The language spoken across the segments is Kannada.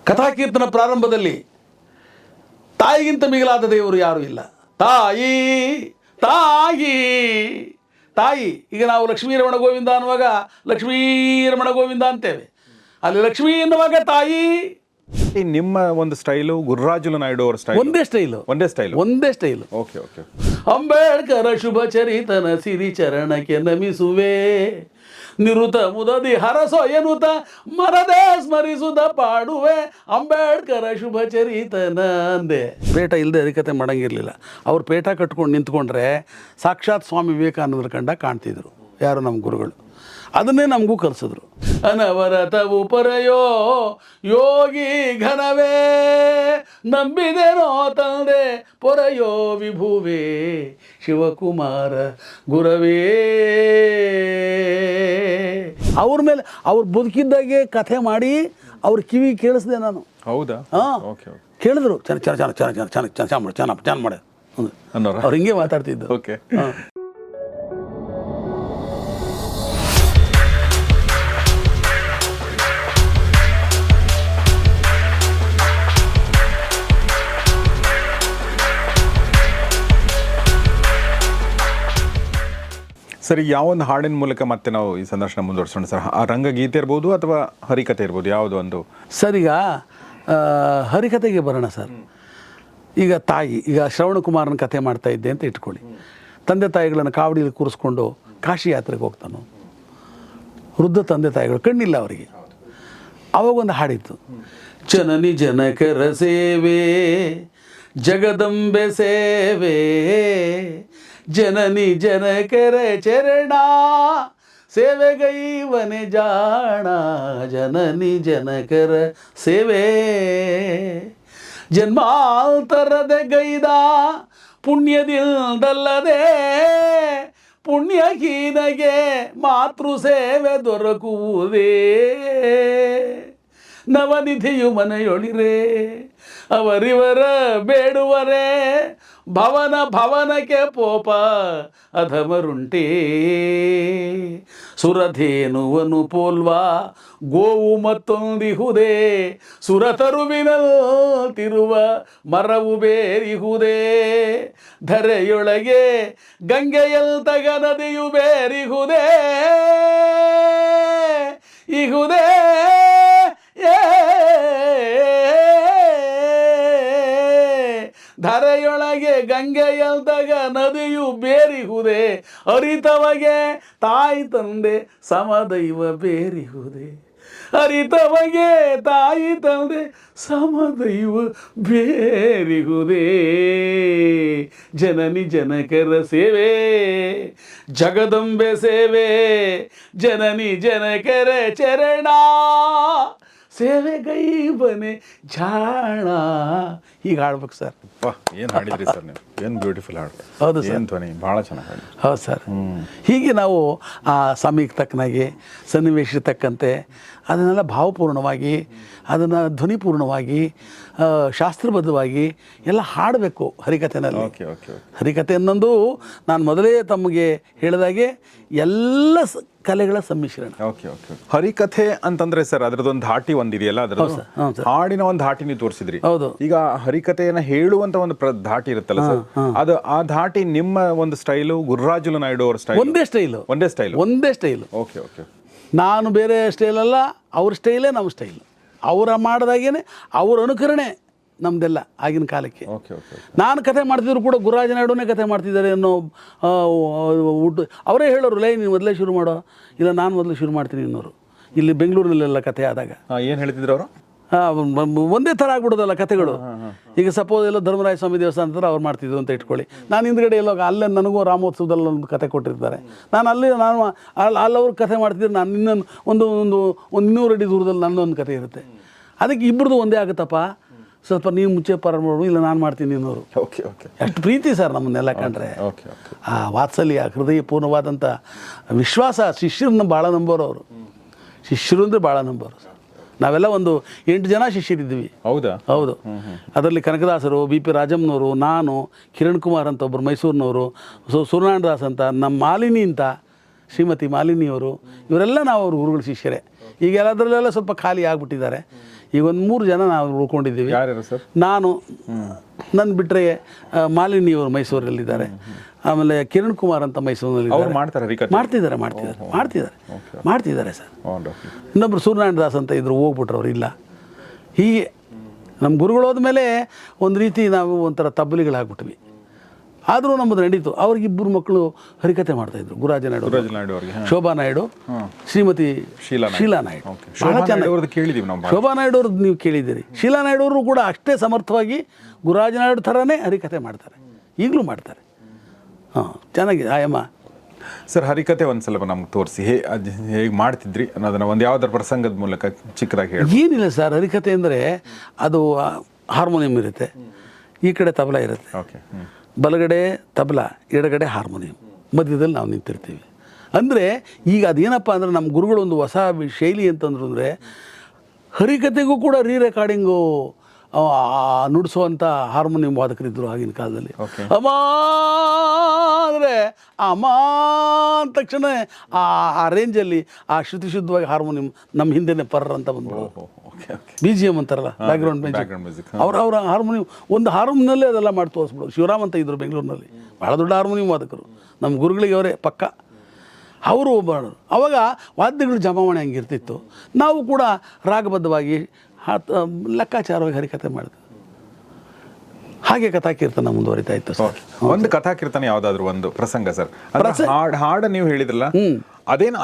ಕಥಾಕೀರ್ತನ ಪ್ರಾರಂಭದಲ್ಲಿ ತಾಯಿಗಿಂತ ಮಿಗಿಲಾದ ದೇವರು ಯಾರೂ ಇಲ್ಲ. ತಾಯಿ ತಾಯಿ ತಾಯಿ. ಈಗ ನಾವು ಲಕ್ಷ್ಮೀರಮಣ ಗೋವಿಂದ ಅನ್ನುವಾಗ ಲಕ್ಷ್ಮೀರಮಣ ಗೋವಿಂದ ಅಂತೇವೆ, ಅಲ್ಲಿ ಲಕ್ಷ್ಮೀ ಎನ್ನುವಾಗ ತಾಯಿ. ನಿಮ್ಮ ಒಂದು ಸ್ಟೈಲು ಗುರುರಾಜುಲು ನಾಯ್ಡು ಅವರ ಸ್ಟೈಲ್ ಒಂದೇ ಸ್ಟೈಲು. Okay okay. ಅಂಬೇಡ್ಕರ ಶುಭ ಚರಿತನ ಸಿರಿ ಚರಣಕ್ಕೆ ನಮಿಸುವೆ, ನಿರುತ ಮುದದಿ ಹರಸೋ ಎನ್ನುತ್ತ ಮರದೇ ಸ್ಮರಿಸುತ್ತ ಪಾಡುವೆ, ಅಂಬೇಡ್ಕರ ಶುಭ ಚರಿತನ ಅಂದೆ. ಪೇಟ ಇಲ್ಲದೆ ಹರಿಕತೆ ಮಾಡಂಗಿರಲಿಲ್ಲ. ಅವ್ರು ಪೇಟ ಕಟ್ಕೊಂಡು ನಿಂತ್ಕೊಂಡ್ರೆ ಸಾಕ್ಷಾತ್ ಸ್ವಾಮಿ ವಿವೇಕಾನಂದರ ಕಂಡ ಕಾಣ್ತಿದ್ರು ಯಾರು ನಮ್ಮ ಗುರುಗಳು. ಅದನ್ನೇ ನಮಗೂ ಕಲಿಸಿದ್ರು. ಅನವರತವು ಪರಯೋ ಯೋಗಿ ಘನವೇ, ನಂಬಿದೆನೋ ತಂದೆ ಪೊರೆಯೋ ವಿಭುವೇ, ಶಿವಕುಮಾರ ಗುರವೇ. ಅವ್ರ ಮೇಲೆ ಅವ್ರು ಬದುಕಿದ್ದಾಗೆ ಕಥೆ ಮಾಡಿ ಅವ್ರ ಕಿವಿ ಕೇಳಿಸ್ದೆ ನಾನು. ಹೌದಾ? ಕೇಳಿದ್ರು ಚೆನ್ನಾಗಿ ಮಾಡ ಅವ್ರು ಹಿಂಗೆ ಮಾತಾಡ್ತಿದ್ದು. ಓಕೆ. ಸರಿ, ಯಾವೊಂದು ಹಾಡಿನ ಮೂಲಕ ಮತ್ತೆ ನಾವು ಈ ಸಂದರ್ಶನ ಮುಂದುವರ್ಸೋಣ ಸರ್? ಆ ರಂಗಗೀತೆ ಇರ್ಬೋದು ಅಥವಾ ಹರಿಕತೆ ಇರ್ಬೋದು, ಯಾವುದು ಒಂದು? ಸರ್, ಈಗ ಹರಿಕತೆಗೆ ಬರೋಣ ಸರ್. ಈಗ ತಾಯಿ, ಈಗ ಶ್ರವಣಕುಮಾರನ ಕಥೆ ಮಾಡ್ತಾ ಇದ್ದೆ ಅಂತ ಇಟ್ಕೊಳ್ಳಿ. ತಂದೆ ತಾಯಿಗಳನ್ನು ಕಾವಡಿಯಲ್ಲಿ ಕೂರಿಸ್ಕೊಂಡು ಕಾಶಿ ಯಾತ್ರೆಗೆ ಹೋಗ್ತಾನು. ವೃದ್ಧ ತಂದೆ ತಾಯಿಗಳು, ಕಣ್ಣಿಲ್ಲ ಅವರಿಗೆ. ಅವಾಗೊಂದು ಹಾಡಿತ್ತು, ಜನನಿ ಜನಕರ ಸೇವೆ ಜಗದಂಬೆ ಸೇವೆ, ಜನನಿ ಜನಕರ ಚರಣ ಸೇವೆಗೈವನೆ ಜಾಣ, ಜನನಿ ಜನಕರ ಸೇವೆ ಜನ್ಮಾಂತರದ ಗೈದ ಪುಣ್ಯದಿಂದಲ್ಲದೆ, ಪುಣ್ಯಹೀನಗೆ ಮಾತೃ ಸೇವೆ ದೊರಕುವುದೇ, ನವನಿಧಿಯು ಮನೆಯೊಳಿರೆ ಅವರಿವರ ಬೇಡುವರೆ, ಭವನ ಭವನಕ್ಕೆ ಪೋಪ ಅಧಮರುಂಟೇ, ಸುರಧೇನುವನು ಪೋಲ್ವ ಗೋವು ಮತ್ತೊಂದಿಹುದೇ, ಸುರತರುವಿನಲ್ತಿರುವ ಮರವು ಬೇರಿಹುದೇ, ಧರೆಯೊಳಗೆ ಗಂಗೆಯಲ್ತಗ ನದಿಯು ಬೇರಿಹುದೇ, ಇಹುದೇ ಧರೆಯೊಳಗೆ ಗಂಗೆಯಲ್ದಾಗ ನದಿಯು ಬೇರಿಹುದೇ, ಅರಿತವಗೆ ತಾಯಿ ತಂದೆ ಸಮದೈವ ಬೇರಿಹುದೇ, ಅರಿತವಗೆ ತಾಯಿ ತಂದೆ ಸಮದೈವ ಬೇರಿಹುದೇ, ಜನನಿ ಜನಕರ ಸೇವೆ ಜಗದಂಬೆ ಸೇವೆ, ಜನನಿ ಜನಕರ ಚರಣ ಸೇವೆಗೈವನೆ ಜಾಣ. ಹೀಗೆ ಹಾಡ್ಬೇಕು ಸರ್. ಏನು ಹಾಡಿದ್ರಿ ಸರ್ ನೀವು, ಏನು ಬ್ಯೂಟಿಫುಲ್ ಹಾಡು. ಹೌದು ಸರ್, ಧ್ವನಿ ಭಾಳ ಚೆನ್ನಾಗಿ. ಹೌದು ಸರ್. ಹೀಗೆ ನಾವು ಆ ಸಮಯಕ್ಕೆ ತಕ್ಕನಾಗಿ, ಸನ್ನಿವೇಶಕ್ಕೆ ತಕ್ಕಂತೆ ಅದನ್ನೆಲ್ಲ ಭಾವಪೂರ್ಣವಾಗಿ, ಅದನ್ನು ಧ್ವನಿಪೂರ್ಣವಾಗಿ, ಶಾಸ್ತ್ರಬದ್ಧವಾಗಿ ಎಲ್ಲ ಹಾಡಬೇಕು ಹರಿಕಥೆನಲ್ಲಿ. ಹರಿಕಥೆ ಅನ್ನೊಂದು ನಾನು ಮೊದಲೇ ತಮಗೆ ಹೇಳಿದಾಗೆ ಎಲ್ಲ ಕಲೆಗಳ ಸಮ್ಮಿಶ್ರಣ. ಹರಿಕಥೆ ಅಂತಂದ್ರೆ ಸರ್ ಅದರದೊಂದು ಧಾಟಿ ಒಂದಿದೆಯಲ್ಲ, ಅದರದ್ದು ಹಾಡಿನ ಒಂದು ಧಾಟಿ ನೀವು ತೋರಿಸಿದ್ರಿ. ಹೌದು. ಈಗ ಹರಿಕಥೆಯನ್ನ ಹೇಳುವಂತ ಒಂದು ಧಾಟಿ ಇರುತ್ತಲ್ಲ ಸರ್, ಅದು ಆ ಧಾಟಿ ನಿಮ್ಮ ಒಂದು ಸ್ಟೈಲು, ಗುರುರಾಜುಲು ನಾಯ್ಡು ಅವರ ಸ್ಟೈಲ್ ಒಂದೇ ಸ್ಟೈಲು. Okay okay. ನಾನು ಬೇರೆ ಸ್ಟೈಲ್ ಅಲ್ಲ, ಅವ್ರ ಸ್ಟೈಲೇ ನಮ್ಮ ಸ್ಟೈಲ್. ಅವರ ಮಾಡಿದಾಗೇನೆ ಅವ್ರ ಅನುಕರಣೆ ನಮ್ದೆಲ್ಲ ಆಗಿನ ಕಾಲಕ್ಕೆ. ನಾನು ಕಥೆ ಮಾಡ್ತಿದ್ರು ಕೂಡ ಗುರುರಾಜ ನಾಯ್ಡುನೇ ಕಥೆ ಮಾಡ್ತಿದ್ದಾರೆ ಅನ್ನೋ ಅವರೇ ಹೇಳೋರು, ಲೈ ನೀನು ಮೊದಲೇ ಶುರು ಮಾಡೋ, ಇಲ್ಲ ನಾನು ಮೊದಲು ಶುರು ಮಾಡ್ತೀನಿ ಅನ್ನೋರು. ಇಲ್ಲಿ ಬೆಂಗಳೂರಲ್ಲೆಲ್ಲ ಕಥೆ ಆದಾಗ ಏನು ಹೇಳ್ತಿದ್ರು ಅವರು? ಒಂದೇ ಥರ ಆಗ್ಬಿಡೋದಲ್ಲ ಕಥೆಗಳು. ಈಗ ಸಪೋಸ್ ಎಲ್ಲ ಧರ್ಮರಾಯ ಸ್ವಾಮಿ ದೇವಸ್ಥಾನ ಅಂತ ಅವ್ರು ಮಾಡ್ತಿದ್ರು ಅಂತ ಇಟ್ಕೊಳ್ಳಿ. ನಾನು ಹಿಂದ್ಗಡೆ ಎಲ್ಲೋ ಅಲ್ಲೇ ನನಗೂ ರಾಮೋತ್ಸವದಲ್ಲಿ ಒಂದು ಕಥೆ ಕೊಟ್ಟಿರ್ತಾರೆ, ನಾನು ಅಲ್ಲವ್ರು ಕಥೆ ಮಾಡ್ತಿದ್ರು, ನಾನು ಇನ್ನೊಂದು ಒಂದು 200 ಅಡಿ ದೂರದಲ್ಲಿ ನನ್ನೊಂದು ಕಥೆ ಇರುತ್ತೆ. ಅದಕ್ಕೆ ಇಬ್ಬರದು ಒಂದೇ ಆಗುತ್ತಪ್ಪ, ಸ್ವಲ್ಪ ನೀವು ಮುಂಚೆ ಮಾಡೋದು, ಇಲ್ಲ ನಾನು ಮಾಡ್ತೀನಿ ಅನ್ನೋರು. ಎಷ್ಟು ಪ್ರೀತಿ ಸರ್ ನಮ್ಮನ್ನೆಲ್ಲ ಕಂಡ್ರೆ. ಆ ವಾತ್ಸಲ್ಯ, ಹೃದಯಪೂರ್ಣವಾದಂಥ ವಿಶ್ವಾಸ. ಶಿಷ್ಯರನ್ನ ಭಾಳ ನಂಬೋರು ಅವರು. ಶಿಷ್ಯರು ಅಂದರೆ ಭಾಳ ನಂಬೋರು. ನಾವೆಲ್ಲ ಒಂದು 8 ಜನ ಶಿಷ್ಯರಿದ್ವಿ. ಹೌದು. ಅದರಲ್ಲಿ ಕನಕದಾಸರು, ಬಿ ಪಿ ರಾಜಮ್ಮನವರು, ನಾನು, ಕಿರಣ್ ಕುಮಾರ್ ಅಂತ ಒಬ್ಬರು ಮೈಸೂರಿನವರು, ಸೂರ್ಯನಾರಾಯಣ ದಾಸ್ ಅಂತ, ನಮ್ಮ ಮಾಲಿನಿ ಅಂತ ಶ್ರೀಮತಿ ಮಾಲಿನಿಯವರು, ಇವರೆಲ್ಲ ನಾವು ಅವ್ರ ಗುರುಗಳ ಶಿಷ್ಯರೇ. ಈಗ ಅದರಲ್ಲೆಲ್ಲ ಸ್ವಲ್ಪ ಖಾಲಿ ಆಗಿಬಿಟ್ಟಿದ್ದಾರೆ. ಈಗ ಒಂದು 3 ಜನ ನಾವು ಉಳ್ಕೊಂಡಿದ್ದೀವಿ. ಯಾರ್ಯಾರು ಸರ್? ನಾನು, ನನ್ನ ಬಿಟ್ಟರೆ ಮಾಲಿನಿಯವರು ಮೈಸೂರಲ್ಲಿದ್ದಾರೆ, ಆಮೇಲೆ ಕಿರಣ್ ಕುಮಾರ್ ಅಂತ ಮೈಸೂರಿನಲ್ಲಿ ಮಾಡ್ತಿದ್ದಾರೆ ಸರ್. ಇನ್ನೊಬ್ರು ಸೂರ್ಯನಾರಾಯಣ ದಾಸ್ ಅಂತ ಇದ್ರು, ಹೋಗ್ಬಿಟ್ರು ಅವ್ರು, ಇಲ್ಲ. ಹೀಗೆ ನಮ್ಮ ಗುರುಗಳು ಹೋದ್ಮೇಲೆ ಒಂದು ರೀತಿ ನಾವು ಒಂಥರ ತಬ್ಬಲಿಗಳಾಗ್ಬಿಟ್ವಿ. ಆದರೂ ನಮ್ಮದು ನಡೀತು. ಅವ್ರಿಗಿಬ್ಬರು ಮಕ್ಕಳು ಹರಿಕತೆ ಮಾಡ್ತಾಯಿದ್ರು, ಗುರುರಾಜ ನಾಯ್ಡು, ಶೋಭಾ ನಾಯ್ಡು, ಶ್ರೀಮತಿ ಶೀಲಾ ನಾಯ್ಡು. ಭಾಳ ಚೆನ್ನಾಗಿ ಕೇಳಿದ್ದೀವಿ ನಾವು. ಶೋಭಾ ನಾಯ್ಡು ಅವ್ರದ್ದು ನೀವು ಕೇಳಿದ್ದೀರಿ. ಶೀಲಾ ನಾಯ್ಡು ಅವರು ಕೂಡ ಅಷ್ಟೇ ಸಮರ್ಥವಾಗಿ ಗುರುರಾಜ ನಾಯ್ಡು ಥರನೇ ಹರಿಕತೆ ಮಾಡ್ತಾರೆ, ಈಗಲೂ ಮಾಡ್ತಾರೆ. ಹಾಂ, ಚೆನ್ನಾಗಿದೆ ಆಯಮ್ಮ. ಸರ್, ಹರಿಕತೆ ಒಂದು ಸ್ವಲ್ಪ ನಮ್ಗೆ ತೋರಿಸಿ, ಹೇಗೆ ಮಾಡ್ತಿದ್ರಿ ಅನ್ನೋದನ್ನ ಒಂದು ಯಾವ್ದಾರ ಪ್ರಸಂಗದ ಮೂಲಕ ಚಿಕ್ಕದಾಗಿ ಹೇಳಿ. ಏನಿಲ್ಲ ಸರ್, ಹರಿಕತೆ ಅಂದರೆ ಅದು ಹಾರ್ಮೋನಿಯಂ ಇರುತ್ತೆ, ಈ ಕಡೆ ತಬಲ ಇರುತ್ತೆ. ಓಕೆ. ಬಲಗಡೆ ತಬಲ, ಎಡಗಡೆ ಹಾರ್ಮೋನಿಯಂ, ಮಧ್ಯದಲ್ಲಿ ನಾವು ನಿಂತಿರ್ತೀವಿ. ಅಂದರೆ ಈಗ ಅದೇನಪ್ಪ ಅಂದರೆ ನಮ್ಮ ಗುರುಗಳು ಒಂದು ಹೊಸ ಶೈಲಿ ಅಂತಂದ್ರು ಅಂದರೆ ಹರಿಕತೆಗೂ ಕೂಡ ರೆಕಾರ್ಡಿಂಗು ನುಡಿಸುವಂಥ ಹಾರ್ಮೋನಿಯಂ ವಾದಕರಿದ್ದರು ಆಗಿನ ಕಾಲದಲ್ಲಿ. ಅಮ್ಮ ಅಂದರೆ ಅಮ್ಮ ಅಂದ ತಕ್ಷಣ ಆ ರೇಂಜಲ್ಲಿ ಆ ಶುದ್ಧವಾಗಿ ಹಾರ್ಮೋನಿಯಂ ನಮ್ಮ ಹಿಂದೆನೇ ಪರ್ರ ಅಂತ ಬಂದ್ಬಿಡೋದು. BGM ಅಂತಾರಲ್ಲ, ಬ್ಯಾಕ್ಗ್ರೌಂಡ್ ಮ್ಯೂಸಿಕ್. ಅವರ ಹಾರ್ಮೋನಿಯಂ ಒಂದು ಹಾರ್ಮೋನಿಯಲ್ಲೇ ಅದೆಲ್ಲ ಮಾಡಿ ತೋರಿಸ್ಬಿಡೋದು. ಶಿವರಾಮ್ ಅಂತ ಇದ್ದರು ಬೆಂಗಳೂರಿನಲ್ಲಿ, ಭಾಳ ದೊಡ್ಡ ಹಾರ್ಮೋನಿಯಂ ವಾದಕರು, ನಮ್ಮ ಗುರುಗಳಿಗೆ ಅವರೇ ಪಕ್ಕ. ಅವರು ಮಾಡೋರು. ಆವಾಗ ವಾದ್ಯಗಳು ಜಮಾವಣೆ ಹಂಗಿರ್ತಿತ್ತು. ನಾವು ಕೂಡ ರಾಗಬದ್ಧವಾಗಿ ಲೆಕ್ಕಾಚಾರವಾಗಿ ಹರಿಕತೆ ಮಾಡಿದ್ವಿ. ಹಾಗೆ ಕಥಾಕೀರ್ತನ ಮುಂದುವರಿತಾ ಇತ್ತು ಸರ್. ಒಂದು ಕಥಾಕೀರ್ತನ ಯಾವುದಾದ್ರು ಒಂದು ಪ್ರಸಂಗ ಸರ್, ಹಾಡು ನೀವು ಹೇಳಿದ್ರಲ್ಲ,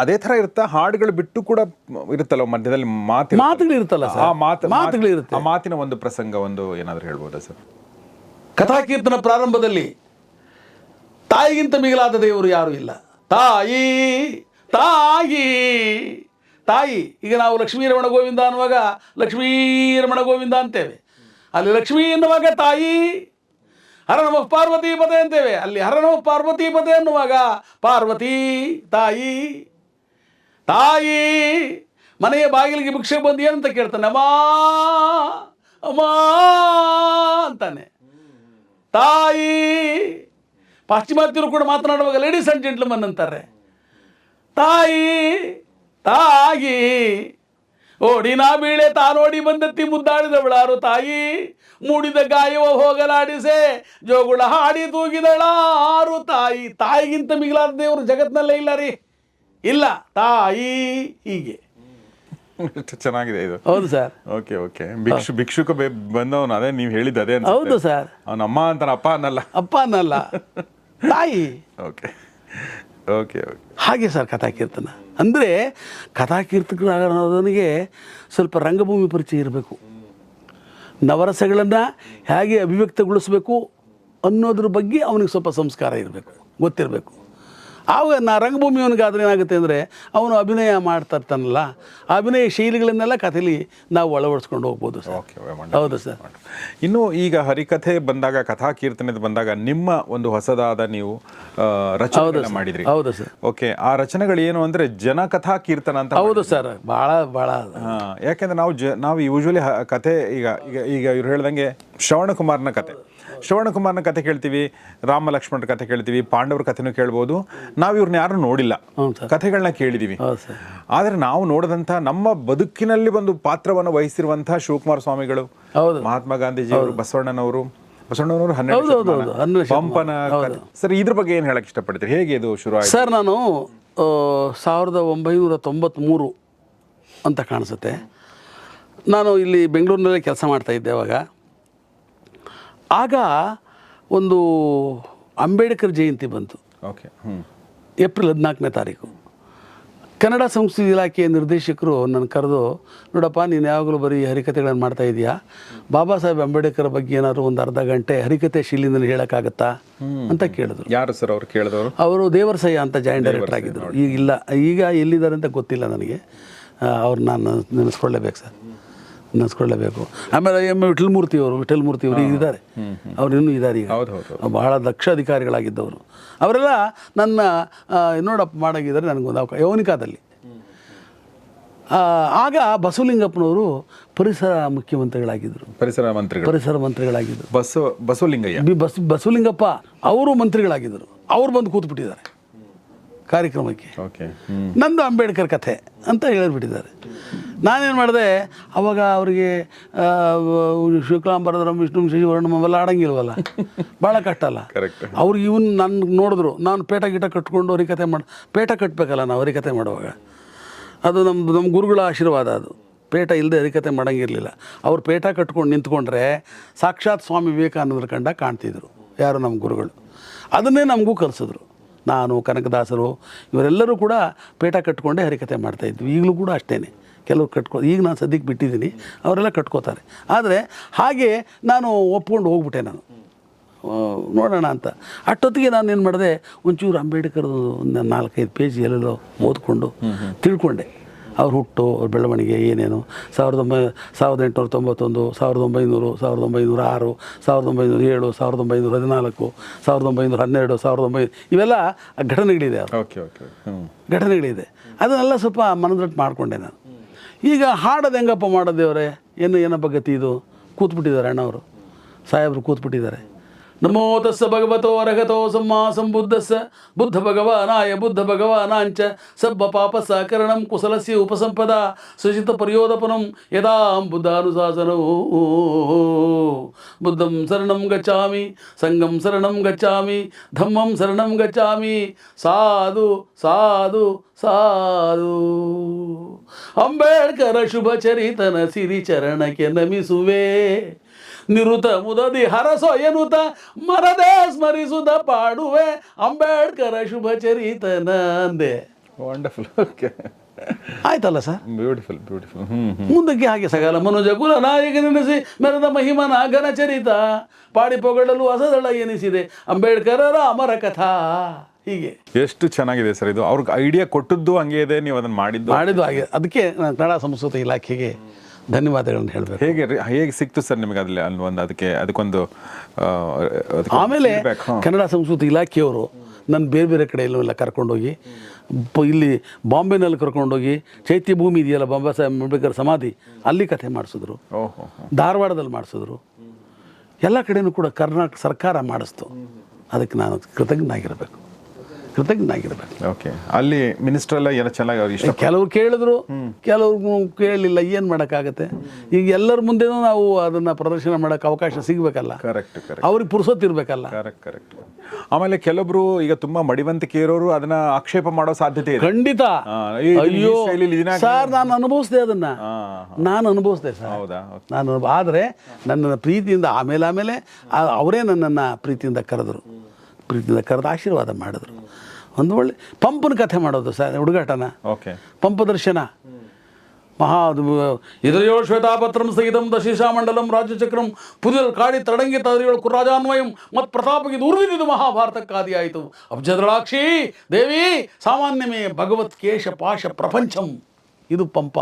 ಅದೇ ಥರ ಇರುತ್ತಾ? ಹಾಡುಗಳು ಬಿಟ್ಟು ಕೂಡ ಇರುತ್ತಲ್ಲ ಮಧ್ಯದಲ್ಲಿ ಮಾತುಗಳಿರುತ್ತಲ್ಲ ಸರ್, ಮಾತುಗಳಿರುತ್ತೆ. ಆ ಮಾತಿನ ಒಂದು ಪ್ರಸಂಗ ಒಂದು ಏನಾದರೂ ಹೇಳ್ಬೋದಾ ಸರ್? ಕಥಾಕೀರ್ತನ ಪ್ರಾರಂಭದಲ್ಲಿ ತಾಯಿಗಿಂತ ಮಿಗಿಲಾದ ದೇವರು ಯಾರೂ ಇಲ್ಲ. ತಾಯಿ ತಾಯಿ ತಾಯಿ. ಈಗ ನಾವು ಲಕ್ಷ್ಮೀ ರಮಣ ಗೋವಿಂದ ಅನ್ನುವಾಗ ಲಕ್ಷ್ಮೀ ರಮಣ ಗೋವಿಂದ ಅಂತೇವೆ, ಅಲ್ಲಿ ಲಕ್ಷ್ಮೀ ಎನ್ನುವಾಗ ತಾಯಿ. ಹರ ನಮಃ ಪಾರ್ವತಿ ಪದೇ ಅಂತೇವೆ, ಅಲ್ಲಿ ಹರ ನಮಃ ಪಾರ್ವತಿ ಪದೇ ಅನ್ನುವಾಗ ಪಾರ್ವತಿ ತಾಯಿ. ತಾಯಿ ಮನೆಯ ಬಾಗಿಲಿಗೆ ಭಿಕ್ಷೆ ಬಂದು ಏನಂತ ಕೇಳ್ತಾನೆ, ಅಮ್ಮ ಅಮ್ಮ ಅಂತಾನೆ. ತಾಯಿ ಪಾಶ್ಚಿಮಾತ್ಯರು ಕೂಡ ಮಾತನಾಡುವಾಗ ಲೇಡೀಸ್ ಅಂಡ್ ಜೆಂಟ್ಲ್ಮನ್ ಅಂತಾರೆ. ತಾಯಿ ತಾಯಿ ಓಡಿನ ಬೀಳೆ ತಾನೋಡಿ ಬಂದತ್ತಿ ಮುದ್ದಾಡಿದವಳಾರು ತಾಯಿ. ಮೂಡಿದ ಗಾಯವ ಹೋಗಲಾಡಿಸೆ ಜೋಗುಳ ಹಾಡಿ ತೂಗಿದಳಾರು ತಾಯಿ. ತಾಯಿಗಿಂತ ಮಿಗಿಲಾದ ದೇವರು ಜಗತ್ತಿನಲ್ಲೇ ಇಲ್ಲ ರೀ, ಇಲ್ಲ. ತಾಯಿ ಹೀಗೆ. ಚೆನ್ನಾಗಿದೆ ಇದು. ಹೌದು ಸರ್. Okay okay. ಭಿಕ್ಷುಕ ಬಂದವನು ಅದೇ ನೀವು ಹೇಳಿದ್ದು ಅದೇ. ಹೌದು ಸರ್. ಅವನ ಅಮ್ಮ ಅಂತಾನೆ, ಅಪ್ಪ ಅನ್ನಲ್ಲ, ತಾಯಿ. Okay okay okay. ಹಾಗೆ ಸರ್ ಕಥಾಕೀರ್ತನ ಅಂದರೆ, ಕಥಾಕೀರ್ತಕನಿಗೆ ಸ್ವಲ್ಪ ರಂಗಭೂಮಿ ಪರಿಚಯ ಇರಬೇಕು, ನವರಸಗಳನ್ನು ಹೇಗೆ ಅಭಿವ್ಯಕ್ತಗೊಳಿಸಬೇಕು ಅನ್ನೋದ್ರ ಬಗ್ಗೆ ಅವನಿಗೆ ಸ್ವಲ್ಪ ಸಂಸ್ಕಾರ ಇರಬೇಕು, ಗೊತ್ತಿರಬೇಕು. ಆವಾಗ ರಂಗಭೂಮಿಯವನಿಗಾದ್ರೆ ಏನಾಗುತ್ತೆ ಅಂದರೆ, ಅವನು ಅಭಿನಯ ಮಾಡ್ತಾ ಇರ್ತಾನಲ್ಲ, ಅಭಿನಯ ಶೈಲಿಗಳನ್ನೆಲ್ಲ ಕಥೆಯಲ್ಲಿ ನಾವು ಅಳವಡಿಸ್ಕೊಂಡು ಹೋಗ್ಬೋದು ಸರ್. ಹೌದು ಸರ್. ಇನ್ನು ಈಗ ಹರಿಕಥೆ ಬಂದಾಗ, ಕಥಾಕೀರ್ತನದ ಬಂದಾಗ ನಿಮ್ಮ ಒಂದು ಹೊಸದಾದ ನೀವು ರಚನೆ ಮಾಡಿದ್ರಿ. ಹೌದು ಸರ್. ಓಕೆ. ಆ ರಚನೆಗಳು ಏನು ಅಂದರೆ ಜನಕಥಾ ಕೀರ್ತನ ಅಂತ. ಹೌದು ಸರ್. ಭಾಳ ಯಾಕೆಂದ್ರೆ ನಾವು ಯೂಶ್ವಲಿ ಕಥೆ ಈಗ ಇವ್ರು ಹೇಳ್ದಂಗೆ ಶ್ರವಣಕುಮಾರನ ಕಥೆ ಕೇಳ್ತೀವಿ, ರಾಮ ಲಕ್ಷ್ಮಣರ ಕಥೆ ಕೇಳ್ತೀವಿ, ಪಾಂಡವರ ಕಥೆನೂ ಕೇಳ್ಬೋದು. ನಾವು ಇವ್ರನ್ನ ಯಾರು ನೋಡಿಲ್ಲ, ಕಥೆಗಳನ್ನ ಕೇಳಿದೀವಿ. ಆದರೆ ನಾವು ನೋಡಿದಂಥ ನಮ್ಮ ಬದುಕಿನಲ್ಲಿ ಒಂದು ಪಾತ್ರವನ್ನು ವಹಿಸಿರುವಂಥ ಶಿವಕುಮಾರ ಸ್ವಾಮಿಗಳು, ಮಹಾತ್ಮ ಗಾಂಧೀಜಿಯವರು, ಬಸವಣ್ಣನವರು 12 ಪಂಪನ ಕಥೆ. ಸರ್, ಇದ್ರ ಬಗ್ಗೆ ಏನು ಹೇಳಕ್ ಇಷ್ಟಪಡ್ತೀರಿ? ಹೇಗೆ ಇದು ಶುರು ಆಯ್ತು? ಸರ್, ನಾನು 1993 ಅಂತ ಕಾಣಿಸುತ್ತೆ, ನಾನು ಇಲ್ಲಿ ಬೆಂಗಳೂರಿನಲ್ಲೇ ಕೆಲಸ ಮಾಡ್ತಾಯಿದ್ದೆ. ಆಗ ಒಂದು ಅಂಬೇಡ್ಕರ್ ಜಯಂತಿ ಬಂತು. ಓಕೆ. ಏಪ್ರಿಲ್ 14ನೇ ತಾರೀಕು. ಕನ್ನಡ ಸಂಸ್ಕೃತಿ ಇಲಾಖೆಯ ನಿರ್ದೇಶಕರು ನನ್ನ ಕರೆದು, ನೋಡಪ್ಪ, ನೀನು ಯಾವಾಗಲೂ ಬರೀ ಹರಿಕತೆಗಳನ್ನು ಮಾಡ್ತಾ ಇದೆಯಾ, ಬಾಬಾ ಸಾಹೇಬ್ ಅಂಬೇಡ್ಕರ್ ಬಗ್ಗೆ ಏನಾದ್ರು ಒಂದು ಅರ್ಧ ಗಂಟೆ ಹರಿಕತೆ ಶೈಲಿನಲ್ಲಿ ಹೇಳೋಕ್ಕಾಗತ್ತಾ ಅಂತ ಕೇಳಿದ್ರು. ಯಾರು ಸರ್ ಅವ್ರು ಕೇಳಿದವರು? ಅವರು ದೇವರಸಯ್ಯ ಅಂತ ಜಾಯಿಂಟ್ ಡೈರೆಕ್ಟರ್ ಆಗಿದ್ದರು. ಈಗ ಎಲ್ಲಿದ್ದಾರೆ ಅಂತ ಗೊತ್ತಿಲ್ಲ ನನಗೆ. ಅವ್ರು ನಾನು ನೆನೆಸ್ಕೊಳ್ಳೇಬೇಕು ಸರ್, ನೆನೆಸ್ಕೊಳ್ಳೇಬೇಕು. ಆಮೇಲೆ ವಿಠಲ್ ಮೂರ್ತಿ ಅವರು ಈಗ ಇದ್ದಾರೆ, ಅವ್ರು ಇನ್ನೂ ಇದ್ದಾರೆ ಈಗ. ಬಹಳ ದಕ್ಷ ಅಧಿಕಾರಿಗಳಾಗಿದ್ದವರು ಅವರೆಲ್ಲ. ನನ್ನ ನೋಡಪ್ಪ ಮಾಡಾಗಿದ್ದಾರೆ ನನಗೊಂದು ಯೌನಿಕಾದಲ್ಲಿ. ಆಗ ಬಸವಲಿಂಗಪ್ಪನವರು ಪರಿಸರ ಮುಖ್ಯಮಂತ್ರಿಗಳಾಗಿದ್ದರು, ಪರಿಸರ ಮಂತ್ರಿಗಳಾಗಿದ್ದರು. ಬಸವಲಿಂಗಪ್ಪ ಅವರು ಮಂತ್ರಿಗಳಾಗಿದ್ದರು. ಅವ್ರು ಬಂದು ಕೂತ್ಬಿಟ್ಟಿದ್ದಾರೆ ಕಾರ್ಯಕ್ರಮಕ್ಕೆ. ನಂದು ಅಂಬೇಡ್ಕರ್ ಕಥೆ ಅಂತ ಹೇಳಿಬಿಟ್ಟಿದ್ದಾರೆ. ನಾನೇನು ಮಾಡಿದೆ ಅವಾಗ ಅವರಿಗೆ ಶುಕ್ಲಾಂಬರಧರಂ ವಿಷ್ಣು ಶಶಿವರ್ಣಂ ಅವೆಲ್ಲ ಆಡಂಗಿಲ್ವಲ್ಲ, ಭಾಳ ಕಷ್ಟ ಅಲ್ಲ ಅವ್ರಿಗೆ. ಇವನು ನನ್ನ ನೋಡಿದ್ರು, ನಾನು ಪೇಟ ಗಿಟ ಕಟ್ಕೊಂಡು ಹರಿಕತೆ ಪೇಟ ಕಟ್ಟಬೇಕಲ್ಲ ನಾವು ಹರಿಕತೆ ಮಾಡುವಾಗ. ಅದು ನಮ್ಮ ಗುರುಗಳ ಆಶೀರ್ವಾದ. ಅದು ಪೇಟ ಇಲ್ಲದೆ ಹರಿಕತೆ ಮಾಡೋಂಗಿರಲಿಲ್ಲ. ಅವ್ರು ಪೇಟ ಕಟ್ಕೊಂಡು ನಿಂತ್ಕೊಂಡ್ರೆ ಸಾಕ್ಷಾತ್ ಸ್ವಾಮಿ ವಿವೇಕಾನಂದರ ಕಂಡ ಕಾಣ್ತಿದ್ರು ಯಾರು ನಮ್ಮ ಗುರುಗಳು. ಅದನ್ನೇ ನಮಗೂ ಕಲಿಸಿದ್ರು. ನಾನು, ಕನಕದಾಸರು ಇವರೆಲ್ಲರೂ ಕೂಡ ಪೇಟ ಕಟ್ಕೊಂಡೇ ಹರಿಕತೆ ಮಾಡ್ತಾಯಿದ್ವಿ. ಈಗಲೂ ಕೂಡ ಅಷ್ಟೇ, ಕೆಲವರು ಈಗ ನಾನು ಸದ್ಯಕ್ಕೆ ಬಿಟ್ಟಿದ್ದೀನಿ, ಅವರೆಲ್ಲ ಕಟ್ಕೋತಾರೆ. ಆದರೆ ಹಾಗೆ ನಾನು ಒಪ್ಕೊಂಡು ಹೋಗ್ಬಿಟ್ಟೆ ನಾನು, ನೋಡೋಣ ಅಂತ. ಅಷ್ಟೊತ್ತಿಗೆ ನಾನು ಏನು ಮಾಡಿದೆ, ಒಂಚೂರು ಅಂಬೇಡ್ಕರ್ದು ಒಂದು 4-5 ಪೇಜ್ ಎಲ್ಲೆಲ್ಲೋ ಓದ್ಕೊಂಡು ತಿಳ್ಕೊಂಡೆ. ಅವ್ರ ಹುಟ್ಟು, ಅವ್ರ ಬೆಳವಣಿಗೆ ಏನೇನು, 1891, 1900, 1900, 1906, 1907, 1914, 1912, 1900 ಇವೆಲ್ಲ ಘಟನೆಗಳಿದೆ. ಘಟನೆಗಳಿದೆ. ಅದನ್ನೆಲ್ಲ ಸ್ವಲ್ಪ ಮನದಟ್ಟು ಮಾಡಿಕೊಂಡೆ ನಾನು. ಈಗ ಹಾಡೋದು ಹೆಂಗಪ್ಪ ಮಾಡೋದೇವ್ರೆ, ಏನಪ್ಪ ಗತಿ ಇದು? ಕೂತ್ಬಿಟ್ಟಿದ್ದಾರೆ ಅಣ್ಣವರು, ಸಾಹೇಬರು ಕೂತ್ಬಿಟ್ಟಿದ್ದಾರೆ. ನಮೋ ತಸ್ಸ ಭಗವತೋ ಅರಹತೋ ಸಮ್ಮಾ ಸಂಬುದ್ಧಸ್ಸ ಬುದ್ಧ ಭಗವಾನಾಯ ಬುದ್ಧ ಭಗವಾನಾಂಚ ಸಬ್ಬ ಪಾಪ ಸಕರಣಂ ಕುಶಲಸ್ಯ ಉಪಸಂಪದ ಸುಚಿತ ಪರ್ಯೋದಪನಂ ಯದಾಂ ಬುದ್ಧಾನುಶಾಸನೋ ಬುದ್ಧಂ ಶರಣಂ ಗಚ್ಚಾಮಿ ಸಂಘಂ ಶರಣಂ ಗಚ್ಚಾಮಿ ಧಮ್ಮಂ ಶರಣಂ ಗಚ್ಚಾಮಿ ಸಾಧು ಸಾಧು ಸಾಧು. ಅಂಬೇಡ್ಕರ ಶುಭ ಚರಿತನ ಸಿರಿ ಚರಣಕ್ಕೆ ನಮಿಸುವೆ, ನಿರುತ ಮುದದಿ ಹರಸೋ ಎನ್ನುತ್ತ ಮರದೇ ಸ್ಮರಿಸುದ ಪಾಡುವೆ ಅಂಬೇಡ್ಕರ ಶುಭ ಚರಿತನ ಅಂದೆ. ವಂಡರ್ಫುಲ್. ಓಕೆ, ಆಯ್ತಲ್ಲ ಸರ್? ಬ್ಯೂಟಿಫುಲ್. ಮುಂದಕ್ಕೆ ಹಾಗೆ ಸಗಲ ಮನುಜ ಕುಲ ನಾಯಕ ನೆನೆಸಿ ಮೆರೆದ ಮಹಿಮನ ಘನ ಚರಿತ ಪಾಡಿ ಪೊಗಳಲು ಹೊಸದಳ ಎನಿಸಿದೆ ಅಂಬೇಡ್ಕರರ ಅಮರ ಕಥಾ. ಹೀಗೆ ಎಷ್ಟು ಚೆನ್ನಾಗಿದೆ ಸರ್ ಇದು. ಅವ್ರಿಗೆ ಐಡಿಯಾ ಕೊಟ್ಟದ್ದು ಹಂಗೆ ಇದೆ, ನೀವು ಅದನ್ನು ಮಾಡಿದ್ದು ಹಾಗೆ. ಅದಕ್ಕೆ ನಾನು ಕನ್ನಡ ಸಂಸ್ಕೃತಿ ಇಲಾಖೆಗೆ ಧನ್ಯವಾದಗಳನ್ನು ಹೇಳಬೇಕು. ಹೇಗೆ ಸಿಕ್ತು ಸರ್ ನಿಮಗೆ ಅಲ್ಲಿ ಒಂದು ಅದಕ್ಕೊಂದು ಆಮೇಲೆ ಕನ್ನಡ ಸಂಸ್ಕೃತಿ ಇಲಾಖೆಯವರು ನನ್ನ ಬೇರೆ ಬೇರೆ ಕಡೆ ಎಲ್ಲ ಕರ್ಕೊಂಡೋಗಿ, ಇಲ್ಲಿ ಬಾಂಬೆನಲ್ಲಿ ಕರ್ಕೊಂಡೋಗಿ ಚೈತ್ಯ ಭೂಮಿ ಇದೆಯಲ್ಲ, ಬಾಬಾ ಸಾಹೇಬ್ ಅಂಬೇಡ್ಕರ್ ಸಮಾಧಿ, ಅಲ್ಲಿ ಕಥೆ ಮಾಡಿಸಿದ್ರು. ಧಾರವಾಡದಲ್ಲಿ ಮಾಡಿಸಿದ್ರು. ಎಲ್ಲ ಕಡೆಯೂ ಕೂಡ ಕರ್ನಾಟಕ ಸರ್ಕಾರ ಮಾಡಿಸ್ತು. ಅದಕ್ಕೆ ನಾನು ಕೃತಜ್ಞನಾಗಿರಬೇಕು. ಓಕೆ, ಅಲ್ಲಿ ಮಿನಿಸ್ಟರ್ ಎಲ್ಲ ಏನೋ ಚೆನ್ನಾಗಿ ಅವ್ರು ಇಷ್ಟ. ಕೆಲವ್ರು ಕೇಳಿದ್ರು, ಕೆಲವ್ರು ಕೇಳಲಿಲ್ಲ. ಏನು ಮಾಡೋಕ್ಕಾಗತ್ತೆ? ಈಗ ಎಲ್ಲರ ಮುಂದೆನೂ ನಾವು ಅದನ್ನು ಪ್ರದರ್ಶನ ಮಾಡೋಕ್ಕೆ ಅವಕಾಶ ಸಿಗಬೇಕಲ್ಲ. ಕರೆಕ್ಟ್. ಅವ್ರಿಗೆ ಪುರ್ಸೊತ್ತಿರ್ಬೇಕಲ್ಲ. ಕರೆಕ್ಟ್. ಆಮೇಲೆ ಕೆಲವರು ಈಗ ತುಂಬಾ ಮಡಿವಂತಿಕೆ ಇರೋರು ಅದನ್ನ ಆಕ್ಷೇಪ ಮಾಡೋ ಸಾಧ್ಯತೆ ಇದೆ. ಖಂಡಿತ. ಅಯ್ಯೋ ಸರ್, ನಾನು ಅನುಭವಿಸಿದೆ ಅದನ್ನ. ನಾನು ಅನುಭವಿಸಿದೆ ಸರ್. ಹೌದಾ? ಆದರೆ ನನ್ನನ್ನು ಪ್ರೀತಿಯಿಂದ ಆಮೇಲೆ ಅವರೇ ನನ್ನನ್ನು ಪ್ರೀತಿಯಿಂದ ಕರೆದು ಆಶೀರ್ವಾದ ಮಾಡಿದ್ರು. ಒಂದು ಒಳ್ಳೆ ಪಂಪನ ಕಥೆ ಮಾಡೋದು ಸರ್, ಹುಡುಗಾಟನ. ಓಕೆ, ಪಂಪ ದರ್ಶನ ಮಹಾ ಇದರಯೋ ಶ್ವೇತಾಪತ್ರಂ ಸ್ಥಗಿತಂ ದಶಿಷಾಮಂಡಲಂ ರಾಜ್ಯಚಕ್ರಂ ಪುದಿರ ಕಾಡಿ ತಡಂಗಿ ತದರಿಗಳು ಕುರಾಜಾನ್ವಯಂ ಮತ್ ಪ್ರತಾಪಕ್ಕೆ ದೂರದಿದ್ದು ಮಹಾಭಾರತಕ್ಕಾದಿಯಾಯಿತು. ಅಬ್ಜದ್ರಾಕ್ಷಿ ದೇವಿ ಸಾಮಾನ್ಯಮೇ ಭಗವತ್ ಕೇಶ ಪಾಶ ಪ್ರಪಂಚಂ. ಇದು ಪಂಪ.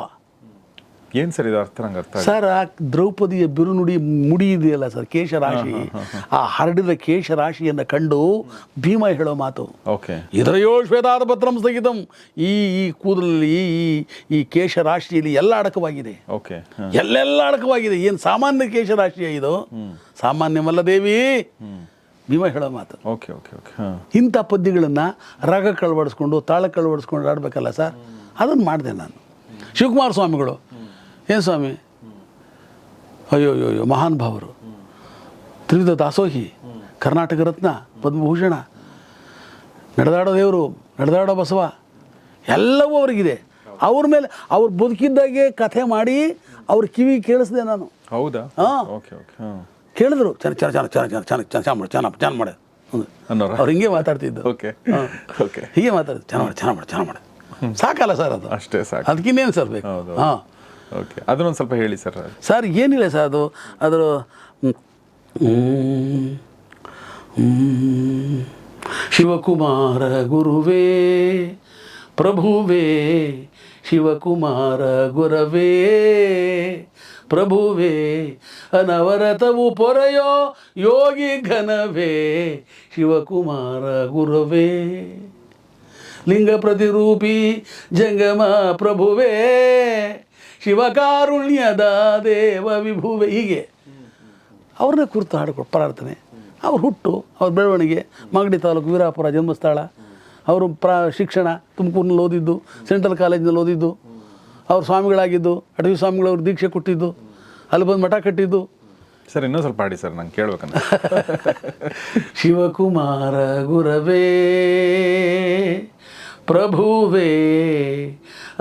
ಏನು ಸರ್ ಇದು ಅರ್ಥ? ನಂಗೆ ಅರ್ಥ ಸರ್, ಆ ದ್ರೌಪದಿಯ ಬಿರುನುಡಿ ಮುಡಿ ಇದೆಯಲ್ಲ ಸರ್, ಕೇಶರಾಶಿ, ಆ ಹರಡಿದ ಕೇಶರಾಶಿಯನ್ನು ಕಂಡು ಭೀಮ ಹೇಳೋ ಮಾತು. ಓಕೆ, ಇದರಯೋ ಶ್ವೇತಾದ ಪತ್ರಂ ಸ್ಥಗಿತಂ. ಈ ಕೂದಲಲ್ಲಿ ಈ ಕೇಶರಾಶಿಯಲ್ಲಿ ಎಲ್ಲ ಅಡಕವಾಗಿದೆ. ಓಕೆ, ಎಲ್ಲೆಲ್ಲ ಅಡಕವಾಗಿದೆ. ಏನು ಸಾಮಾನ್ಯ ಕೇಶರಾಶಿಯ ಇದು? ಸಾಮಾನ್ಯವಲ್ಲ ದೇವಿ, ಭೀಮ ಹೇಳೋ ಮಾತು. ಓಕೆ. ಇಂಥ ಪದ್ಯಗಳನ್ನು ರಾಗ ಕಳವಡಿಸ್ಕೊಂಡು ತಾಳ ಕಳವಡಿಸ್ಕೊಂಡು ಆಡಬೇಕಲ್ಲ ಸರ್, ಅದನ್ನು ಮಾಡಿದೆ ನಾನು. ಶಿವಕುಮಾರ ಸ್ವಾಮಿಗಳು, ಏನು ಸ್ವಾಮಿ, ಅಯ್ಯೋ ಮಹಾನ್ ಭಾವರು, ತ್ರಿವಿಧ ದಾಸೋಹಿ, ಕರ್ನಾಟಕ ರತ್ನ, ಪದ್ಮಭೂಷಣ, ನಡೆದಾಡೋ ದೇವರು, ನಡೆದಾಡೋ ಬಸವ, ಎಲ್ಲವೂ ಅವ್ರಿಗಿದೆ. ಅವ್ರ ಮೇಲೆ ಅವ್ರು ಬದುಕಿದ್ದಾಗೆ ಕಥೆ ಮಾಡಿ ಅವ್ರ ಕಿವಿ ಕೇಳಿಸ್ದೆ ನಾನು. ಹೌದಾ? ಕೇಳಿದ್ರು, ಚೆನ್ನಾಗಿ ಮಾಡೆ ಅವ್ರು ಹಿಂಗೆ ಮಾತಾಡ್ತಿದ್ದು. ಹೀಗೆ ಮಾತಾಡ್ತಿದ್ದು, ಚೆನ್ನಾಗಿ ಮಾಡೆ. ಸಾಕಲ್ಲ ಸರ್ ಅದು? ಅಷ್ಟೇ ಸಾಕು. ಅದಕ್ಕಿನ್ನೇನು ಸರ್ ಬೇಕು? ಹಾಂ, ಓಕೆ, ಅದನ್ನೊಂದು ಸ್ವಲ್ಪ ಹೇಳಿ ಸರ್. ಸರ್ ಏನಿಲ್ಲ ಸರ್, ಅದರ ಶಿವಕುಮಾರ ಗುರುವೇ ಪ್ರಭುವೇ, ಶಿವಕುಮಾರ ಗುರವೇ ಪ್ರಭುವೇ, ಅನವರತವು ಪೊರೆಯೋ ಯೋಗಿ ಘನವೇ, ಶಿವಕುಮಾರ ಗುರುವೇ, ಲಿಂಗ ಪ್ರತಿರೂಪಿ ಜಂಗಮ ಪ್ರಭುವೇ, ಶಿವಕಾರುಣ್ಯದ ದೇವ ವಿಭುವೆ. ಹೀಗೆ ಅವ್ರನ್ನೇ ಕುರಿತು ಹಾಡಿಕೊಟ್ಟು ಪ್ರಾರ್ಥನೆ. ಅವ್ರ ಹುಟ್ಟು, ಅವ್ರ ಬೆಳವಣಿಗೆ, ಮಾಗಡಿ ತಾಲೂಕು ವೀರಾಪುರ ಜನ್ಮಸ್ಥಳ, ಅವರು ಶಿಕ್ಷಣ ತುಮಕೂರಿನಲ್ಲಿ ಓದಿದ್ದು, ಸೆಂಟ್ರಲ್ ಕಾಲೇಜಿನಲ್ಲಿ ಓದಿದ್ದು, ಅವ್ರು ಸ್ವಾಮಿಗಳಾಗಿದ್ದು, ಅಡವಿ ಸ್ವಾಮಿಗಳವ್ರು ದೀಕ್ಷೆ ಕೊಟ್ಟಿದ್ದು, ಅಲ್ಲಿ ಬಂದು ಮಠ ಕಟ್ಟಿದ್ದು. ಸರ್ ಇನ್ನೂ ಸ್ವಲ್ಪ ಹಾಡಿ ಸರ್, ನಂಗೆ ಕೇಳ್ಬೇಕಂತ. ಶಿವಕುಮಾರ ಗುರವೇ ಪ್ರಭುವೇ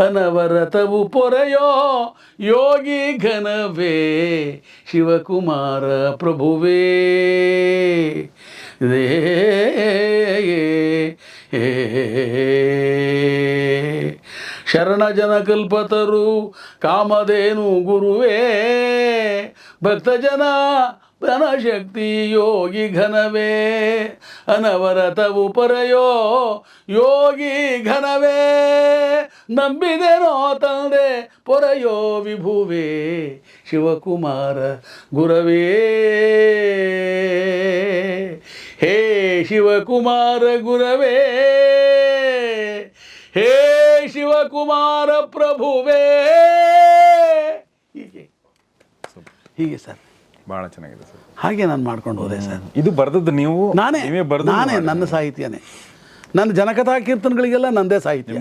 ಅನವರತವು ಪೊರೆಯೋ ಯೋಗಿ ಘನವೇ ಶಿವಕುಮಾರ ಪ್ರಭುವೇ ಶರಣ ಜನ ಕಲ್ಪತರು ಕಾಮಧೇನು ಗುರುವೇ ಭಕ್ತಜನ ಧನಶಕ್ತಿ ಯೋಗಿ ಘನವೇ ಅನವರತವು ಪರೆಯೋ ಯೋಗಿ ಘನವೇ ನಂಬಿದೆನೋ ತಂದೆ ಪೊರೆಯೋ ವಿಭುವೇ ಶಿವಕುಮಾರ ಗುರವೇ ಹೇ ಶಿವಕುಮಾರ ಗುರವೇ ಹೇ ಶಿವಕುಮಾರ ಪ್ರಭುವೇ. ಹೀಗೆ ಸರ್, ಭಾಳ ಚೆನ್ನಾಗಿದೆ ಸರ್. ಹಾಗೆ ನಾನು ಮಾಡ್ಕೊಂಡು ಹೋದೆ ಸರ್. ಇದು ಬರೆದದ್ದು ನೀವು? ನಾನೇ ನನ್ನ ಸಾಹಿತ್ಯನೇ. ನನ್ನ ಜನಕಥಾ ಕೀರ್ತನೆಗಳಿಗೆಲ್ಲ ನಂದೇ ಸಾಹಿತ್ಯ.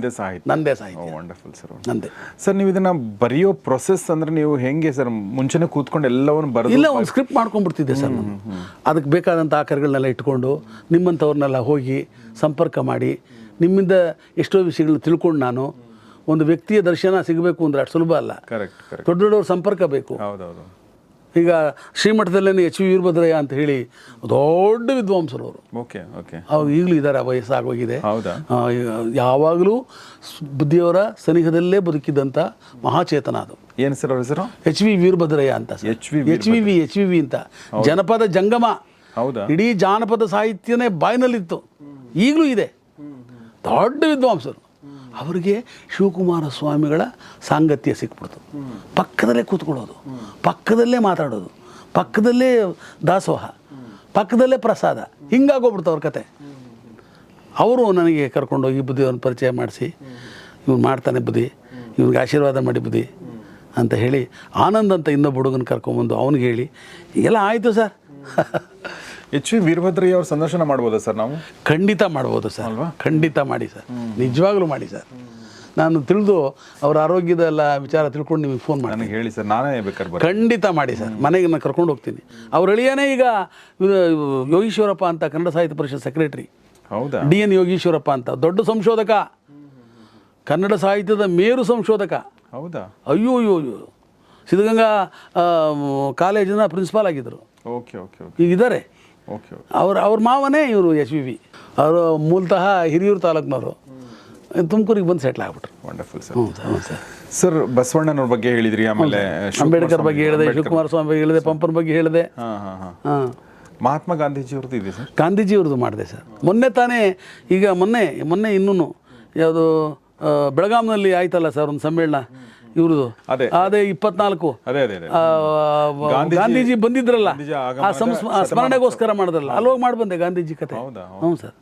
ನಂದೇ ಸಾಹಿತ್ಯ. Wonderful sir. ನಂದೇ ಸರ್. ನೀವು ಇದನ್ನ ಬರೆಯೋ ಪ್ರೊಸೆಸ್ ಅಂದ್ರೆ ನೀವು ಹೆಂಗೆ ಸರ್? ಮುಂಚೆನೇ ಕೂತ್ಕೊಂಡು ಎಲ್ಲವನ್ನು ಬರೆದು? ಇಲ್ಲ, ಒಂದು ಸ್ಕ್ರಿಪ್ಟ್ ಮಾಡ್ಕೊಂಡ್ಬಿಡ್ತಿದ್ದೆ ಸರ್ ನಾನು. ಅದಕ್ಕೆ ಬೇಕಾದಂಥ ಆಕಾರಗಳನ್ನೆಲ್ಲ ಇಟ್ಕೊಂಡು ನಿಮ್ಮಂಥವ್ರನ್ನೆಲ್ಲ ಹೋಗಿ ಸಂಪರ್ಕ ಮಾಡಿ ನಿಮ್ಮಿಂದ ಎಷ್ಟೋ ವಿಷಯಗಳನ್ನ ತಿಳ್ಕೊಂಡು ನಾನು ಒಂದು ವ್ಯಕ್ತಿಯ ದರ್ಶನ ಸಿಗಬೇಕು ಅಂದ್ರೆ ಅಷ್ಟು ಸುಲಭ ಅಲ್ಲ. ದೊಡ್ಡ ದೊಡ್ಡವ್ರ ಸಂಪರ್ಕ ಬೇಕು. ಹೌದೌದು. ಈಗ ಶ್ರೀಮಠದಲ್ಲೇ ಎಚ್ ವಿ ವೀರಭದ್ರಯ್ಯ ಅಂತ ಹೇಳಿ ದೊಡ್ಡ ವಿದ್ವಾಂಸರು ಅವರು. ಅವ್ರು ಈಗಲೂ ಇದ್ದಾರೆ, ವಯಸ್ಸಾಗೋಗಿದೆ. ಯಾವಾಗಲೂ ಬುದ್ಧಿಯವರ ಸನಿಹದಲ್ಲೇ ಬದುಕಿದಂಥ ಮಹಾಚೇತನ ಅದು. ಏನು ಸರ್ ಅವ್ರ ಹೆಸರು? ಎಚ್ ವಿ ವೀರಭದ್ರಯ್ಯ ಅಂತ. ಎಚ್ ವಿ ಅಂತ ಜನಪದ ಜಂಗಮ. ಹೌದಾ? ಇಡೀ ಜಾನಪದ ಸಾಹಿತ್ಯನೇ ಬಾಯ್ನಲ್ಲಿತ್ತು, ಈಗಲೂ ಇದೆ. ದೊಡ್ಡ ವಿದ್ವಾಂಸರು. ಅವರಿಗೆ ಶಿವಕುಮಾರ ಸ್ವಾಮಿಗಳ ಸಾಂಗತ್ಯ ಸಿಕ್ಬಿಡ್ತು. ಪಕ್ಕದಲ್ಲೇ ಕೂತ್ಕೊಳ್ಳೋದು, ಪಕ್ಕದಲ್ಲೇ ಮಾತಾಡೋದು, ಪಕ್ಕದಲ್ಲೇ ದಾಸೋಹ, ಪಕ್ಕದಲ್ಲೇ ಪ್ರಸಾದ, ಹಿಂಗಾಗೋಗ್ಬಿಡ್ತು ಅವ್ರ ಕತೆ. ಅವರು ನನಗೆ ಕರ್ಕೊಂಡೋಗಿ ಬುದ್ಧಿಯವ್ರನ್ನ ಪರಿಚಯ ಮಾಡಿಸಿ, ಇವ್ನು ಮಾಡ್ತಾನೆ ಬುದ್ಧಿ, ಇವ್ನಿಗೆ ಆಶೀರ್ವಾದ ಮಾಡಿ ಬುದ್ಧಿ ಅಂತ ಹೇಳಿ ಆನಂದ್ ಅಂತ ಇನ್ನೊಬ್ಬ ಹುಡುಗನ ಕರ್ಕೊಂಬಂದು ಅವನಿಗೆ ಹೇಳಿ ಎಲ್ಲ ಆಯಿತು ಸರ್. ಎಚ್ ವಿ ವೀರಭದ್ರಯ್ಯ ಅವ್ರ ಸಂದರ್ಶನ ಮಾಡ್ಬೋದಾ ಸರ್ ನಾವು? ಖಂಡಿತ ಮಾಡ್ಬೋದು ಸರ್ ಅಲ್ವಾ? ಖಂಡಿತ ಮಾಡಿ ಸರ್, ನಿಜವಾಗ್ಲೂ ಮಾಡಿ ಸರ್. ನಾನು ತಿಳಿದು ಅವ್ರ ಆರೋಗ್ಯದ ಎಲ್ಲ ವಿಚಾರ ತಿಳ್ಕೊಂಡು ನಿಮಗೆ ಫೋನ್ ಮಾಡಿ ನನಗೆ ಹೇಳಿ ಸರ್, ನಾನೇ ಬೇಕಾದ್ರೆ ಖಂಡಿತ ಮಾಡಿ ಸರ್. ಮನೆಗೆ ನಾನು ಕರ್ಕೊಂಡು ಹೋಗ್ತೀನಿ. ಅವ್ರ ಎಳೆಯನೇ ಈಗ ಯೋಗೀಶ್ವರಪ್ಪ ಅಂತ ಕನ್ನಡ ಸಾಹಿತ್ಯ ಪರಿಷತ್ ಸೆಕ್ರೆಟರಿ. ಹೌದಾ? DN ಯೋಗೀಶ್ವರಪ್ಪ ಅಂತ ದೊಡ್ಡ ಸಂಶೋಧಕ, ಕನ್ನಡ ಸಾಹಿತ್ಯದ ಮೇರು ಸಂಶೋಧಕ. ಹೌದಾ? ಅಯ್ಯೋ ಸಿದ್ಧಗಂಗಾ ಕಾಲೇಜಿನ ಪ್ರಿನ್ಸಿಪಾಲ್ ಆಗಿದ್ದರು. ಈಗ ಇದ್ದಾರೆ. ಅವ್ರ ಮಾವನೇ ಇವರು ಎಚ್ ವಿ. ಅವರು ಮೂಲತಃ ಹಿರಿಯೂರು ತಾಲೂಕಿನವರು, ತುಮಕೂರಿಗೆ ಬಂದು ಸೆಟ್ಲ್ ಆಗ್ಬಿಟ್ರು. Wonderful sir. ಸರ್ ಬಸವಣ್ಣನವ್ರ ಬಗ್ಗೆ ಹೇಳಿದ್ರಿ, ಆಮೇಲೆ ಅಂಬೇಡ್ಕರ್ ಬಗ್ಗೆ ಹೇಳಿದೆ, ಶಿವಕುಮಾರ ಸ್ವಾಮಿ ಬಗ್ಗೆ ಹೇಳಿದೆ, ಪಂಪನ ಬಗ್ಗೆ ಹೇಳಿದೆ. ಮಹಾತ್ಮ ಗಾಂಧೀಜಿಯವ್ರದ್ದು ಇದೆ ಸರ್? ಗಾಂಧೀಜಿಯವ್ರದ್ದು ಮಾಡಿದೆ ಸರ್. ಮೊನ್ನೆ ಇನ್ನೂ ಯಾವುದು ಬೆಳಗಾಂನಲ್ಲಿ ಆಯ್ತಲ್ಲ ಸರ್ ಒಂದು ಸಮ್ಮೇಳನ ಇವ್ರದ್ದು, ಅದೇ 24 ಗಾಂಧೀಜಿ ಬಂದಿದ್ರಲ್ಲ, ಆ ಸ್ಮರಣೆಗೋಸ್ಕರ ಮಾಡಿದ್ರಲ್ಲ, ಅಲ್ಲಿ ಹೋಗಿ ಮಾಡಿ ಬಂದೆ ಗಾಂಧೀಜಿ ಕತೆ. ಹ್ಞೂ ಸರ್,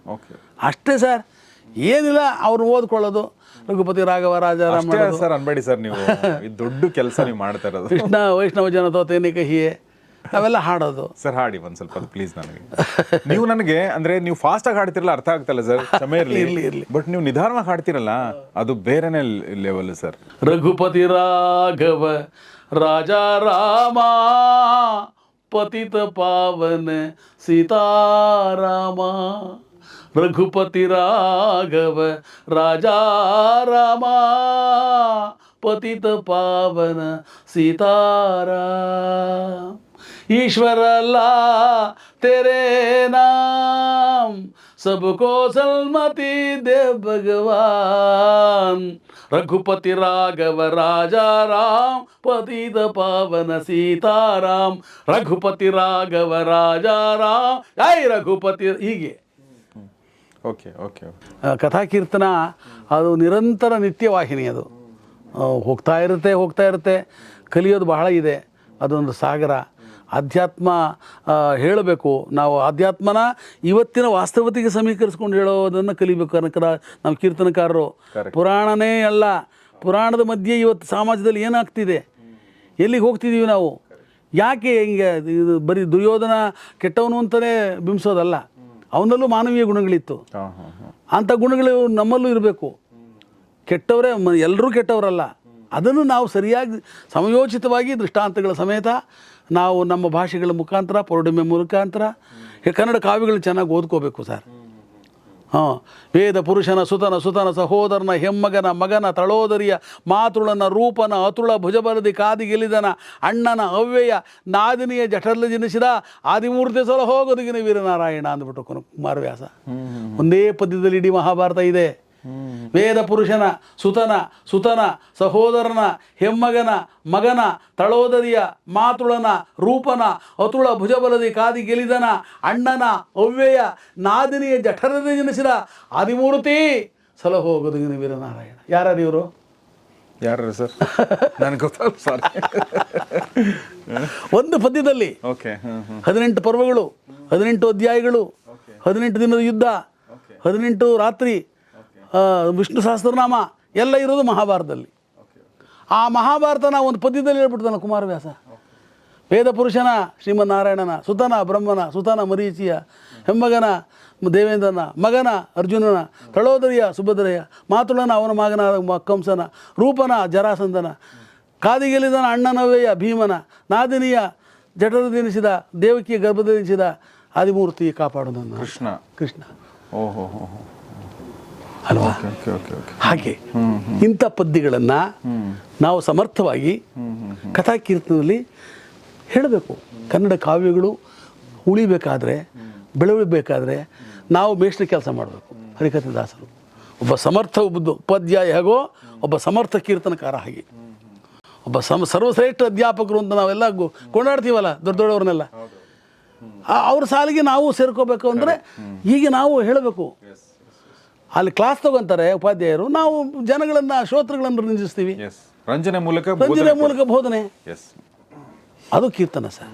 ಅಷ್ಟೇ ಸರ್, ಏನಿಲ್ಲ. ಅವ್ರು ಓದ್ಕೊಳ್ಳೋದು, ರಘುಪತಿ ರಾಘವ ರಾಜಾರಾಮ್ ಸರ್ ಅನ್ಬೇಡಿ ಸರ್, ನೀವು ದೊಡ್ಡ ಕೆಲಸ ನೀವು ಮಾಡ್ತಾ ಇರೋದು. ಕೃಷ್ಣ ವೈಷ್ಣವ ಜನತೋತೇನೆ ಕಹಿಯೇ ಅವೆಲ್ಲ ಹಾಡೋದು. ಸರ್ ಹಾಡಿ ಒಂದು ಸ್ವಲ್ಪ ಪ್ಲೀಸ್ ನನಗೆ. ನೀವು ನನಗೆ ಅಂದ್ರೆ ನೀವು ಫಾಸ್ಟ್ ಆಗಿ ಹಾಡ್ತಿರಲ್ಲ, ಅರ್ಥ ಆಗ್ತಲ್ಲ ಸರ್, ಕ್ಷಮೆ ಇರಲಿ. ಬಟ್ ನೀವು ನಿಧಾನವಾಗಿ ಹಾಡ್ತಿರಲ್ಲ, ಅದು ಬೇರೆನೇ ಲೆವೆಲ್ ಸರ್. ರಘುಪತಿ ರಾಘವ ರಾಜಾರಾಮ ಪತಿತ ಪಾವನ ಸೀತಾರಾಮ. ರಘುಪತಿ ರಾಘವ ರಾಜಾರಾಮ ಪತಿತ ಪಾವನ सीताराम. ईश्वर अल्लाह तेरे नाम सबको सलमती दे भगवान. रघुपति राघव राजा राम पतित पावन सीताराम. रघुपति राघव राजा राम जय रघुपति. ಹೀಗೆ ಕಥಾ ಕೀರ್ತನ ಅದು ನಿರಂತರ ನಿತ್ಯವಾಹಿನಿ. ಅದು ಹೋಗ್ತಾ ಇರುತ್ತೆ. ಕಲಿಯೋದು ಬಹಳ ಇದೆ. ಅದೊಂದು ಸಾಗರ. ಅಧ್ಯಾತ್ಮ ಹೇಳಬೇಕು. ನಾವು ಅಧ್ಯಾತ್ಮನ ಇವತ್ತಿನ ವಾಸ್ತವತೆಗೆ ಸಮೀಕರಿಸ್ಕೊಂಡು ಹೇಳೋದನ್ನು ಕಲಿಬೇಕು. ನಮ್ಮ ಕೀರ್ತನಕಾರರು ಪುರಾಣನೇ ಅಲ್ಲ, ಪುರಾಣದ ಮಧ್ಯೆ ಇವತ್ತು ಸಮಾಜದಲ್ಲಿ ಏನಾಗ್ತಿದೆ, ಎಲ್ಲಿಗೆ ಹೋಗ್ತಿದ್ದೀವಿ ನಾವು, ಯಾಕೆ ಹಿಂಗೆ ಇದು ಬರೀ ದುರ್ಯೋಧನ ಕೆಟ್ಟವನು ಅಂತಲೇ ಬಿಂಬಿಸೋದಲ್ಲ, ಅವನಲ್ಲೂ ಮಾನವೀಯ ಗುಣಗಳಿತ್ತು. ಅಂಥ ಗುಣಗಳು ನಮ್ಮಲ್ಲೂ ಇರಬೇಕು. ಕೆಟ್ಟವರೇ ಎಲ್ಲರೂ ಕೆಟ್ಟವರಲ್ಲ, ಅದನ್ನು ನಾವು ಸರಿಯಾಗಿ ಸಮಯೋಚಿತವಾಗಿ ದೃಷ್ಟಾಂತಗಳ ಸಮೇತ ನಾವು ನಮ್ಮ ಭಾಷೆಗಳ ಮುಖಾಂತರ ಪೌರ್ಣಿಮೆ ಮುಖಾಂತರ ಕನ್ನಡ ಕಾವ್ಯಗಳು ಚೆನ್ನಾಗಿ ಓದ್ಕೋಬೇಕು ಸರ್. ಹಾಂ, ವೇದ ಪುರುಷನ ಸುತನ ಸಹೋದರನ ಹೆಮ್ಮಗನ ಮಗನ ತಳೋದರಿಯ ಮಾತುಳನ ರೂಪನ ಅತುಳ ಭುಜಬರದಿ ಕಾದಿ ಗೆಲಿದನ ಅಣ್ಣನ ಅವ್ಯಯ ನಾದಿನಿಯ ಜಠರಲ್ಲಿ ಜನಿಸಿದ ಆದಿಮೂರ್ತಿ ಸಲ ಹೋಗೋದಗಿನ ವೀರನಾರಾಯಣ ಅಂದ್ಬಿಟ್ಟು ಕುಮಾರವ್ಯಾಸ. ಒಂದೇ ಪದ್ಯದಲ್ಲಿ ಇಡೀ ಮಹಾಭಾರತ ಇದೆ. ವೇದ ಪುರುಷನ ಸುತನ ಸಹೋದರನ ಹೆಮ್ಮಗನ ಮಗನ ತಳೋದರಿಯ ಮಾತುಳನ ರೂಪನ ಅತುಳ ಭುಜಬಲದಿ ಕಾದಿ ಗೆಲಿದನ ಅಣ್ಣನ ಅವ್ಯಯ ನಾದಿನಿಯ ಜಠರದಲ್ಲಿ ಜನಿಸಿದ ಆದಿಮೂರ್ತಿ ಸಲಹೋ ಗದುಗಿನ ವೀರನಾರಾಯಣ. ಯಾರು ಇವರು? ಯಾರು ಸರ್? ನನಗೆ ಗೊತ್ತಾಗ ಸಾರಿ. ಒಂದು ಪದ್ಯದಲ್ಲಿ ಓಕೆ 18 ಪರ್ವಗಳು, 18 ಅಧ್ಯಾಯಗಳು, 18 ದಿನದ ಯುದ್ಧ, 18 ರಾತ್ರಿ, ವಿಷ್ಣು ಸಹಸ್ರನಾಮ ಎಲ್ಲ ಇರೋದು ಮಹಾಭಾರತದಲ್ಲಿ. ಆ ಮಹಾಭಾರತನ ಒಂದು ಪದ್ಯದಲ್ಲಿ ಹೇಳ್ಬಿಡ್ತಾನೆ ಕುಮಾರವ್ಯಾಸ. ವೇದ ಪುರುಷನ ಶ್ರೀಮನ್ನಾರಾಯಣನ ಸುತನ ಬ್ರಹ್ಮನ ಸುತನ ಮರೀಚಿಯ ಹೆಮ್ಮಗನ ದೇವೇಂದ್ರನ ಮಗನ ಅರ್ಜುನನ ತಳೋದರಿಯ ಸುಭದ್ರೆಯ ಮಾತುಳನ ಅವನ ಮಗನ ಕಂಸನ ರೂಪನ ಜರಾಸಂದನ ಕಾದಿಗೆಲಿದನ ಅಣ್ಣನವ್ಯಯ ಭೀಮನ ನಾದಿನಿಯ ಜಠರದೆನಿಸಿದ ದೇವಕಿಯ ಗರ್ಭದೆನಿಸಿದ ಆದಿಮೂರ್ತಿ ಕಾಪಾಡೋದನ್ನು ಕೃಷ್ಣ. ಓಹೋ ಅಲ್ವಾ? ಹಾಗೆ ಇಂಥ ಪದ್ಯಗಳನ್ನು ನಾವು ಸಮರ್ಥವಾಗಿ ಕಥಾ ಕೀರ್ತನದಲ್ಲಿ ಹೇಳಬೇಕು. ಕನ್ನಡ ಕಾವ್ಯಗಳು ಉಳಿಬೇಕಾದ್ರೆ ಬೆಳೆಯಬೇಕಾದ್ರೆ ನಾವು ಮೇಷ್ಟ್ರ ಕೆಲಸ ಮಾಡಬೇಕು. ಹರಿಕಥೆ ದಾಸರು ಒಬ್ಬ ಸಮರ್ಥ ಉಪಾಧ್ಯಾಯ ಹೇಗೋ ಒಬ್ಬ ಸಮರ್ಥ ಕೀರ್ತನಕಾರ ಹಾಗೆ ಒಬ್ಬ ಸರ್ವಶ್ರೇಷ್ಠ ಅಧ್ಯಾಪಕರು ಅಂತ ನಾವೆಲ್ಲ ಕೊಂಡಾಡ್ತೀವಲ್ಲ ದೊಡ್ಡವ್ರನ್ನೆಲ್ಲ, ಅವ್ರ ಸಾಲಿಗೆ ನಾವು ಸೇರ್ಕೋಬೇಕು ಅಂದರೆ ಈಗ ನಾವು ಹೇಳಬೇಕು. ಅಲ್ಲಿ ಕ್ಲಾಸ್ ತಗೊಂತಾರೆ ಉಪಾಧ್ಯಾಯರು, ನಾವು ಜನಗಳನ್ನು ಶ್ರೋತೃಗಳನ್ನು ರಂಜಿಸ್ತೀವಿ. ರಂಜನೆ ಮೂಲಕ ಬೋಧನೆ, ಅದು ಕೀರ್ತನ ಸರ್.